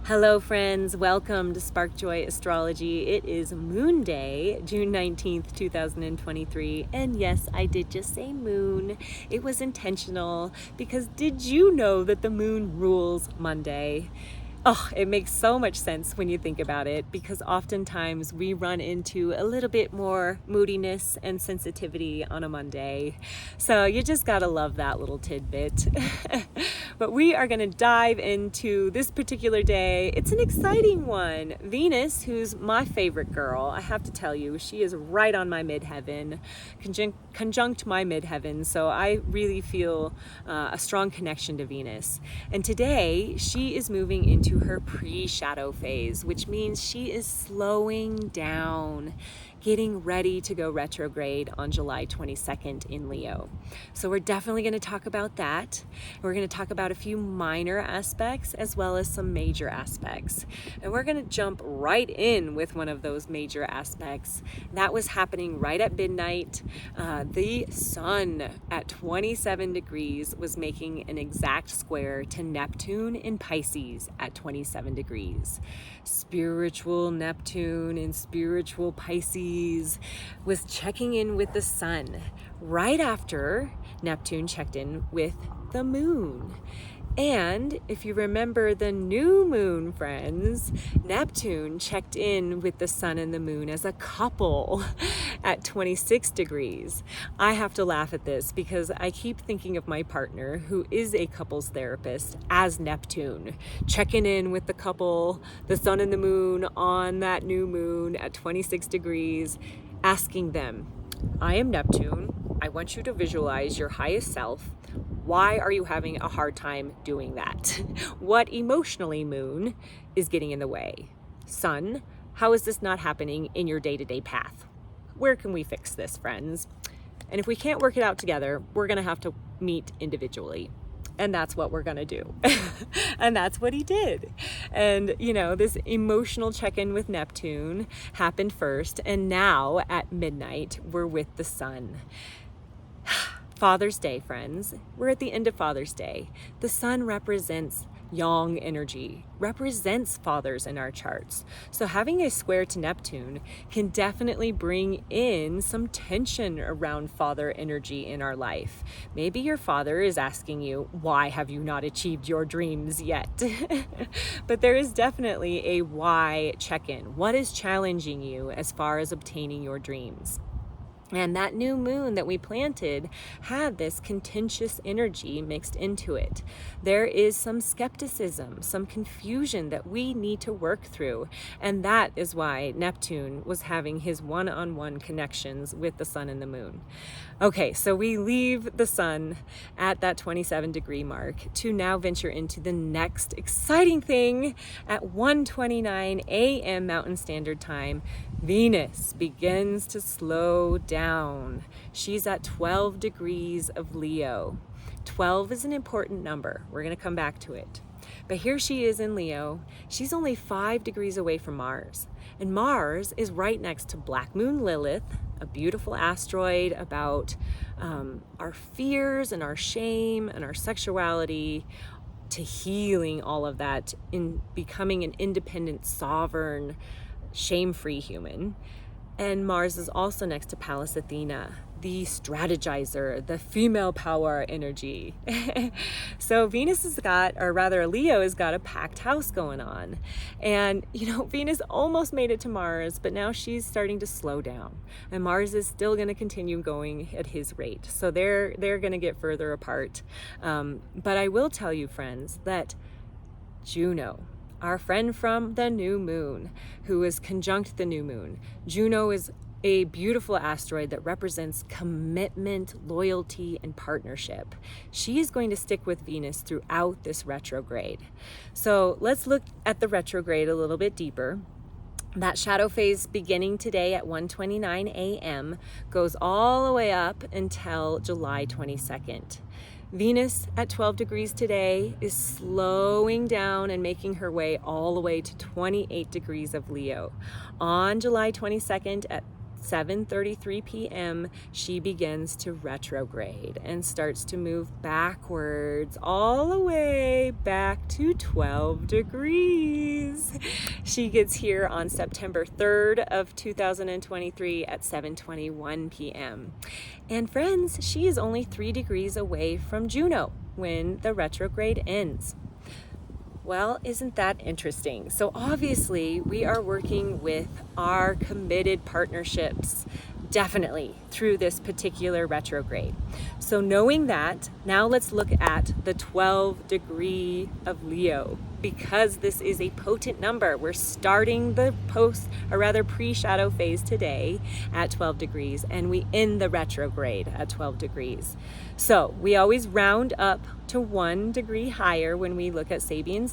Hello friends, welcome to Spark Joy Astrology. It is Moon Day, June 19th, 2023. And yes, I did just say moon. It was intentional because did you know that the moon rules Monday? Oh, it makes so much sense when you think about it because oftentimes we run into a little bit more moodiness and sensitivity on a Monday. So you just gotta love that little tidbit. But we are gonna dive into this particular day. It's an exciting one. Venus, who's my favorite girl, I have to tell you, she is right on my midheaven, conjunct my midheaven. So I really feel a strong connection to Venus. And today she is moving into her pre-shadow phase, which means she is slowing down, getting ready to go retrograde on July 22nd in Leo. So we're definitely going to talk about that. We're going to talk about a few minor aspects as well as some major aspects. And we're going to jump right in with one of those major aspects. That was happening right at midnight. The sun at 27 degrees was making an exact square to Neptune in Pisces at 27 degrees. Spiritual Neptune in spiritual Pisces was checking in with the sun right after Neptune checked in with the moon. And if you remember the new moon, friends, Neptune checked in with the sun and the moon as a couple at 26 degrees. I have to laugh at this because I keep thinking of my partner, who is a couples therapist, as Neptune, checking in with the couple, the sun and the moon on that new moon at 26 degrees, asking them, I am Neptune. I want you to visualize your highest self. Why are you having a hard time doing that? What emotionally, moon, is getting in the way? Sun, how is this not happening in your day-to-day path? Where can we fix this, friends? And if we can't work it out together, we're gonna have to meet individually. And that's what we're gonna do. And that's what he did. And you know, this emotional check-in with Neptune happened first, and now at midnight, we're with the sun. Father's Day, friends. We're at the end of Father's Day. The sun represents yang energy, represents fathers in our charts. So having a square to Neptune can definitely bring in some tension around father energy in our life. Maybe your father is asking you, why have you not achieved your dreams yet? But there is definitely a why check-in. What is challenging you as far as obtaining your dreams? And that new moon that we planted had this contentious energy mixed into it. There is some skepticism, some confusion that we need to work through. And that is why Neptune was having his one-on-one connections with the sun and the moon. Okay, so we leave the sun at that 27 degree mark to now venture into the next exciting thing at 1:29 a.m. Mountain Standard Time. Venus begins to slow down. She's at 12 degrees of Leo. 12 is an important number. We're going to come back to it. But here she is in Leo. She's only 5 degrees away from Mars. And Mars is right next to Black Moon Lilith, a beautiful asteroid about our fears and our shame and our sexuality, to healing all of that in becoming an independent, sovereign, shame-free human. And Mars is also next to Pallas Athena, the strategizer, the female power energy. So Venus has got, or rather Leo has got a packed house going on. And you know, Venus almost made it to Mars, but now she's starting to slow down. And Mars is still going to continue going at his rate. So they're going to get further apart. But I will tell you, friends, that Juno, our friend from the new moon, who is conjunct the new moon. Juno is a beautiful asteroid that represents commitment, loyalty, and partnership. She is going to stick with Venus throughout this retrograde. So let's look at the retrograde a little bit deeper. That shadow phase beginning today at 1:29 a.m. goes all the way up until July 22nd. Venus at 12 degrees today is slowing down and making her way all the way to 28 degrees of Leo. On July 22nd at 7:33 p.m., she begins to retrograde and starts to move backwards all the way back to 12 degrees. She gets here on September 3rd of 2023 at 7:21 p.m. And friends, she is only 3 degrees away from Juno when the retrograde ends. Well, isn't that interesting? So obviously we are working with our committed partnerships definitely through this particular retrograde. So knowing that, now let's look at the 12 degree of Leo, because this is a potent number. We're starting the pre-shadow phase today at 12 degrees, and we end the retrograde at 12 degrees. So we always round up to 1 degree higher when we look at Sabian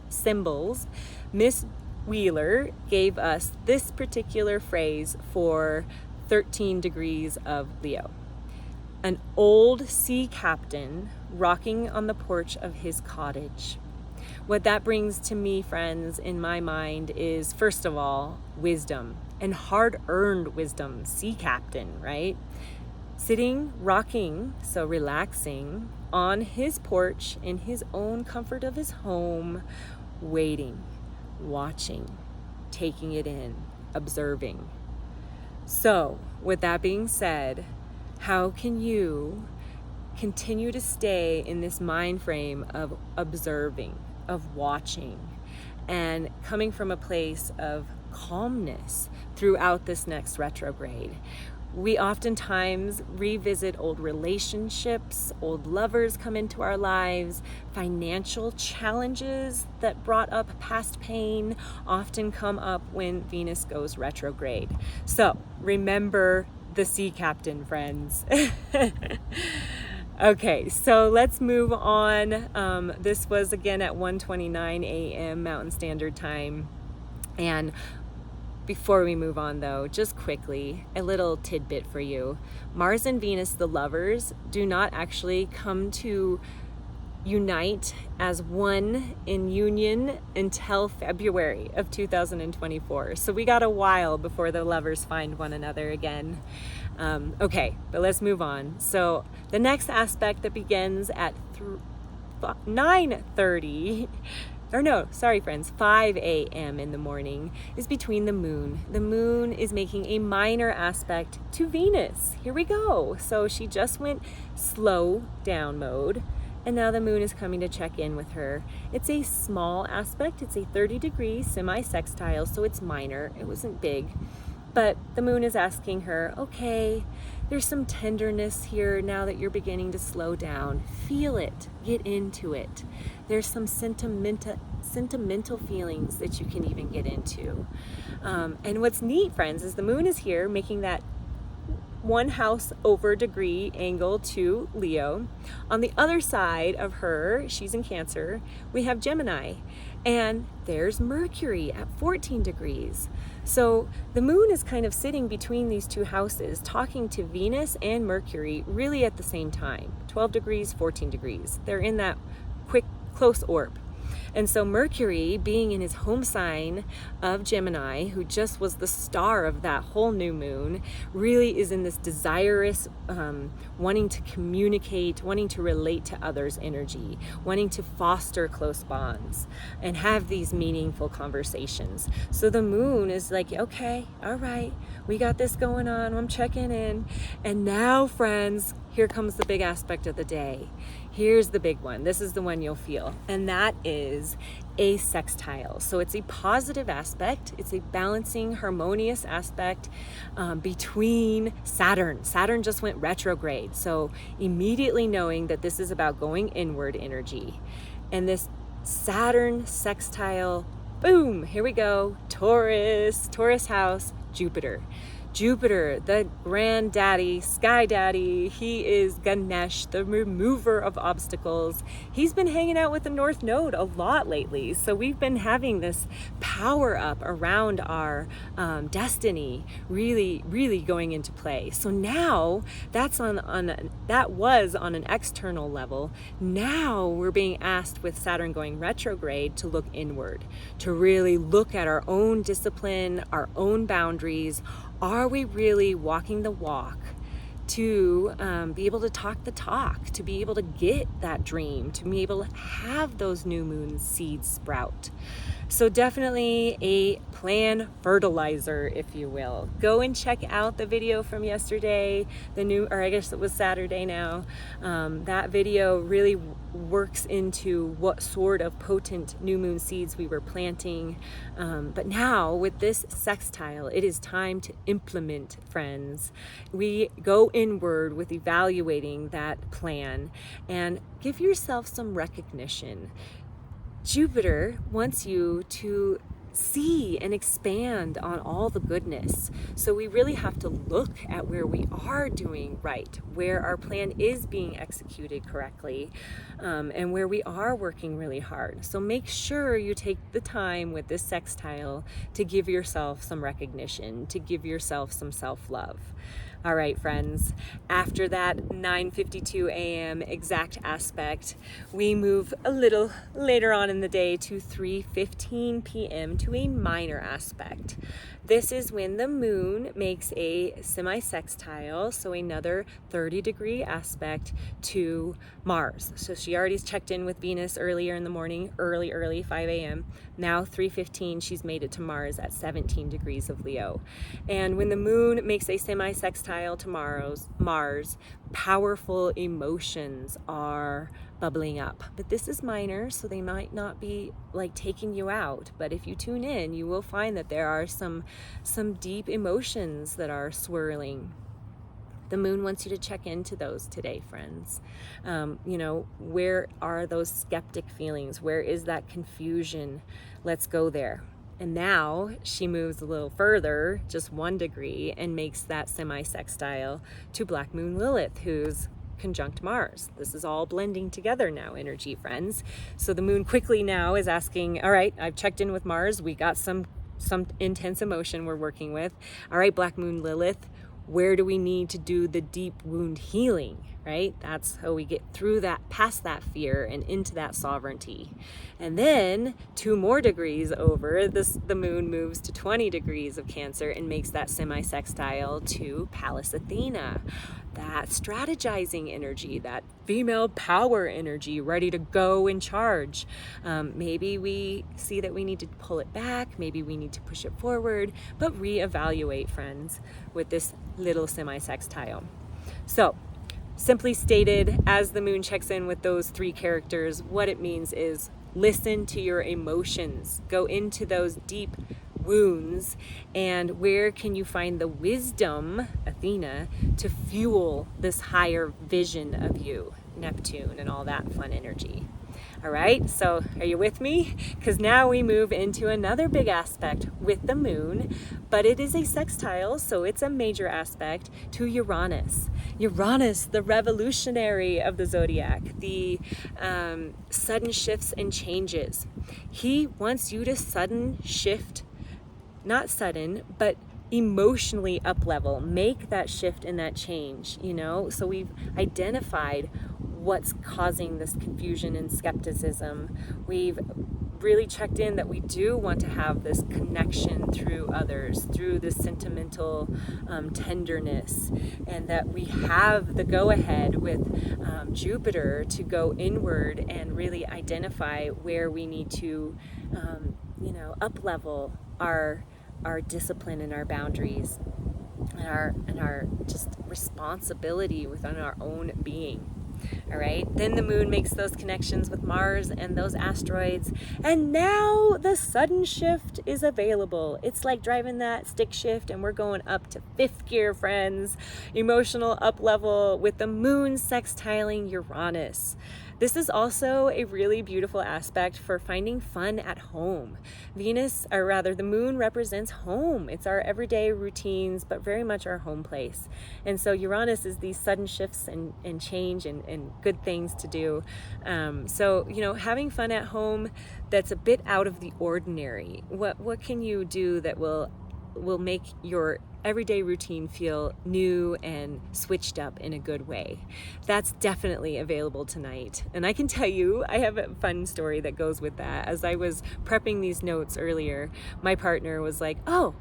symbols. Miss Wheeler gave us this particular phrase for 13 degrees of Leo. An old sea captain rocking on the porch of his cottage. What that brings to me, friends, in my mind is, first of all, wisdom, and hard-earned wisdom. Sea captain, right? Sitting, rocking, so relaxing, on his porch in his own comfort of his home, waiting, watching, taking it in, observing. So, with that being said, how can you continue to stay in this mind frame of observing, of watching, and coming from a place of calmness throughout this next retrograde? We oftentimes revisit old relationships, old lovers come into our lives, financial challenges that brought up past pain often come up when Venus goes retrograde. So remember the sea captain, friends. Okay, so let's move on. This was again at 1:29 a.m. Mountain Standard Time. And before we move on though, just quickly, a little tidbit for you. Mars and Venus, the lovers, do not actually come to unite as one in union until February of 2024. So we got a while before the lovers find one another again. Okay, but let's move on. So the next aspect that begins at 9:30, or no, sorry friends, 5 a.m. in the morning is between the moon. The moon is making a minor aspect to Venus. Here we go. So she just went slow down mode, and now the moon is coming to check in with her. It's a small aspect. It's a 30-degree semi-sextile, so it's minor. It wasn't big. But the moon is asking her, okay, there's some tenderness here now that you're beginning to slow down. Feel it. Get into it. There's some sentimental feelings that you can even get into. And what's neat, friends, is the moon is here making that 1 house over degree angle to Leo. On the other side of her, she's in Cancer, we have Gemini. And there's Mercury at 14 degrees. So the moon is kind of sitting between these 2 houses, talking to Venus and Mercury really at the same time. 12 degrees, 14 degrees. They're in that quick, close orb. And so Mercury, being in his home sign of Gemini, who just was the star of that whole new moon, really is in this desirous, wanting to communicate, wanting to relate to others' energy, wanting to foster close bonds and have these meaningful conversations. So the moon is like, okay, all right, we got this going on, I'm checking in. And now, friends, here comes the big aspect of the day. Here's the big one. This is the one you'll feel. And that is a sextile. So it's a positive aspect. It's a balancing, harmonious aspect between Saturn. Saturn just went retrograde. So immediately knowing that this is about going inward energy. And this Saturn sextile, boom, here we go. Taurus house, Jupiter. Jupiter, the granddaddy, sky daddy, he is Ganesh, the remover of obstacles. He's been hanging out with the North Node a lot lately. So we've been having this power up around our destiny really, really going into play. So now that was on an external level. Now we're being asked with Saturn going retrograde to look inward, to really look at our own discipline, our own boundaries, Are we really walking the walk to be able to talk the talk, to be able to get that dream, to be able to have those new moon seeds sprout? So definitely a plan fertilizer, if you will. Go and check out the video from yesterday, or I guess it was Saturday now. That video really works into what sort of potent new moon seeds we were planting. But now with this sextile, it is time to implement, friends. We go inward with evaluating that plan and give yourself some recognition. Jupiter wants you to see and expand on all the goodness. So we really have to look at where we are doing right, where our plan is being executed correctly, and where we are working really hard. So make sure you take the time with this sextile to give yourself some recognition, to give yourself some self-love. All right, friends, after that 9:52 a.m. exact aspect, we move a little later on in the day to 3:15 p.m. to a minor aspect. This is when the moon makes a semi-sextile, so another 30-degree aspect to Mars. So she already checked in with Venus earlier in the morning, early, 5 a.m. Now 3:15, she's made it to Mars at 17 degrees of Leo. And when the moon makes a semi-sextile to Mars, powerful emotions are bubbling up. But this is minor, so they might not be like taking you out. But if you tune in, you will find that there are some deep emotions that are swirling. The moon wants you to check into those today, friends. Where are those skeptic feelings? Where is that confusion? Let's go there. And now she moves a little further, just 1 degree, and makes that semi-sextile to Black Moon Lilith, who's conjunct Mars. This is all blending together now, energy friends. So the moon quickly now is asking, all right, I've checked in with Mars. We got some intense emotion we're working with. All right, Black Moon Lilith, where do we need to do the deep wound healing, right? That's how we get through that, past that fear and into that sovereignty. And then 2 more degrees over, the moon moves to 20 degrees of Cancer and makes that semi-sextile to Pallas Athena. That strategizing energy, that female power energy, ready to go and charge. Maybe we see that we need to pull it back, maybe we need to push it forward, but reevaluate, friends, with this little semi-sextile. So, simply stated, as the moon checks in with those 3 characters, what it means is listen to your emotions, go into those deep wounds, and where can you find the wisdom, Athena, to fuel this higher vision of you, Neptune, and all that fun energy. All right, so are you with me? Because now we move into another big aspect with the moon, but it is a sextile, so it's a major aspect to Uranus. Uranus, the revolutionary of the zodiac, the sudden shifts and changes. He wants you to sudden shift, not sudden, but emotionally up level, make that shift and that change, So we've identified what's causing this confusion and skepticism. We've really checked in that we do want to have this connection through others, through this sentimental tenderness, and that we have the go-ahead with Jupiter to go inward and really identify where we need to, up level our discipline and our boundaries and our just responsibility within our own being. All right, then the moon makes those connections with Mars and those asteroids, and now the sudden shift is available. It's like driving that stick shift, and we're going up to 5th gear, friends. Emotional up level with the moon sextiling Uranus. This is also a really beautiful aspect for finding fun at home. The moon represents home. It's our everyday routines, but very much our home place. And so Uranus is these sudden shifts and change and good things to do. Having fun at home that's a bit out of the ordinary. What can you do that will make your everyday routine feel new and switched up in a good way? That's definitely available tonight. And I can tell you, I have a fun story that goes with that. As I was prepping these notes earlier, my partner was like, oh,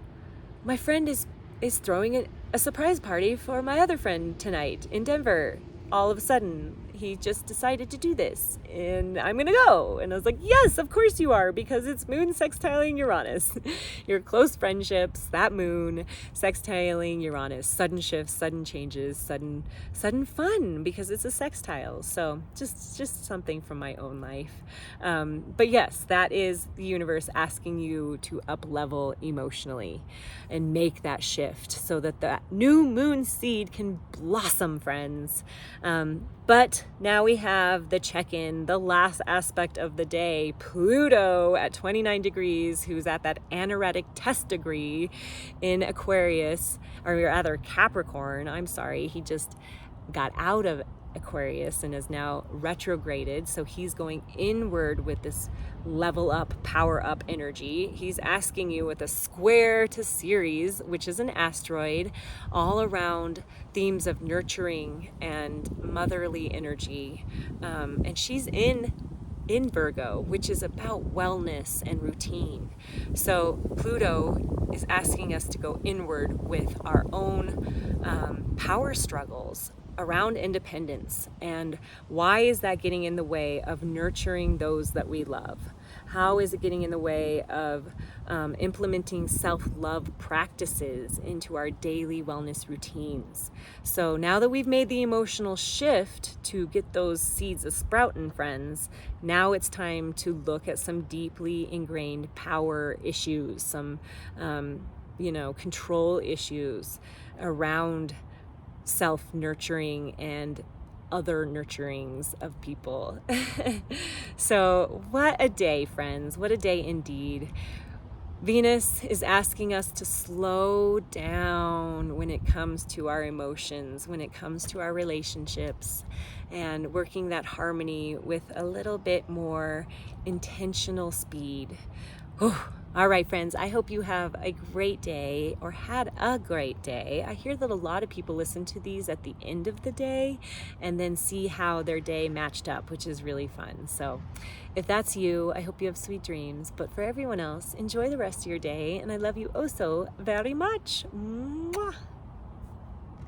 my friend is is throwing a surprise party for my other friend tonight in Denver. All of a sudden, he just decided to do this, and I'm gonna go. And I was like, yes, of course you are, because it's moon sextiling Uranus. Your close friendships, that moon sextiling Uranus, sudden shifts, sudden changes, sudden fun, because it's a sextile. So just something from my own life. But yes, that is the universe asking you to up level emotionally and make that shift so that the new moon seed can blossom, friends. But now we have the check-in, the last aspect of the day, Pluto at 29 degrees, who's at that anaretic test degree in Aquarius, or rather Capricorn. I'm sorry, he just got out of Aquarius and is now retrograded, so he's going inward with this level up, power up energy. He's asking you with a square to Ceres, which is an asteroid, all around themes of nurturing and motherly energy, and she's in Virgo, which is about wellness and routine. So Pluto is asking us to go inward with our own power struggles around independence. And why is that getting in the way of nurturing those that we love? How is it getting in the way of implementing self-love practices into our daily wellness routines? So now that we've made the emotional shift to get those seeds a sprouting, friends, now it's time to look at some deeply ingrained power issues, some control issues around self-nurturing and other nurturings of people. So what a day, friends. What a day indeed. Venus is asking us to slow down when it comes to our emotions, when it comes to our relationships, and working that harmony with a little bit more intentional speed. Whew. All right, friends, I hope you have a great day, or had a great day. I hear that a lot of people listen to these at the end of the day and then see how their day matched up, which is really fun. So if that's you, I hope you have sweet dreams. But for everyone else, enjoy the rest of your day, and I love you oh so very much. Mwah.